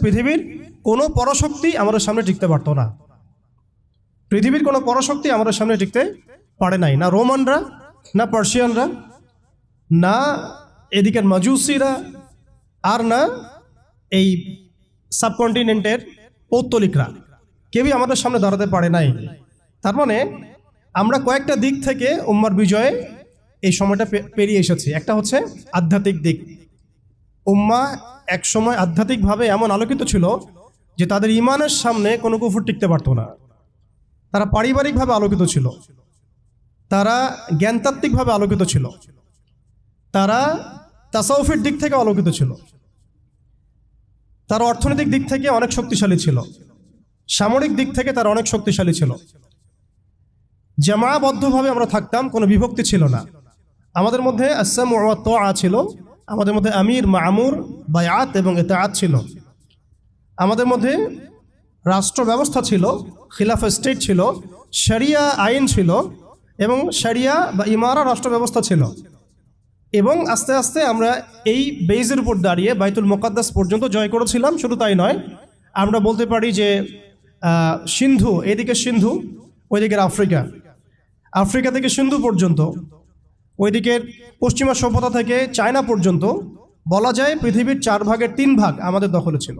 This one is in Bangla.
পৃথিবীর কোনো পরশক্তি আমাদের সামনে টিকতে পারতো না। পৃথিবীর কোনো পরশক্তি আমাদের সামনে টিকতে পারে নাই, না রোমানরা, না পার্সিয়ানরা, না এদিকের মাজুসিরা, আর না এই সাবকন্টিনেন্টের পৌত্তলিকরা। কেউই আমাদের সামনে দাঁড়াতে পারে নাই। তার মানে আমরা কয়েকটা দিক থেকে উম্মার বিজয়ে এই সময়টা পেরিয়ে এসেছি। একটা হচ্ছে আধ্যাত্মিক দিক। উম্মা এক সময় আধ্যাত্মিকভাবে এমন আলোকিত ছিল যে তাদের ঈমানের সামনে কোনো কুফর টিকতে পারতো না। তারা পারিবারিকভাবে আলোকিত ছিল, তারা জ্ঞানতাত্ত্বিকভাবে আলোকিত ছিল, তারা তাসাউফের দিক থেকে আলোকিত ছিল, তারা অর্থনৈতিক দিক থেকে অনেক শক্তিশালী ছিল, সামরিক দিক থেকে তারা অনেক শক্তিশালী ছিল। জামাবদ্ধভাবে আমরা থাকতাম, কোনো বিভক্তি ছিল না। আমাদের মধ্যে আসসাম ওয়া তাআ ছিল, আমাদের মধ্যে আমির, মামুর, বায়াত এবং ইতাআত ছিল। আমাদের মধ্যে রাষ্ট্র ব্যবস্থা ছিল, খিলাফা স্টেট ছিল, শরিয়া আইন ছিল এবং শরিয়া বা ইমারা রাষ্ট্র ব্যবস্থা ছিল। এবং আস্তে আস্তে আমরা এই বেইজের উপর দাঁড়িয়ে বাইতুল মুকাদ্দাস পর্যন্ত জয় করেছিলাম। শুধু তাই নয়, আমরা বলতে পারি যে সিন্ধু, এদিকে সিন্ধু, ওইদিকের আফ্রিকা, আফ্রিকা থেকে সিন্ধু পর্যন্ত, ওইদিকের পশ্চিমা সভ্যতা থেকে চায়না পর্যন্ত বলা যায় পৃথিবীর 4 ভাগের 3 ভাগ আমাদের দখলে ছিল।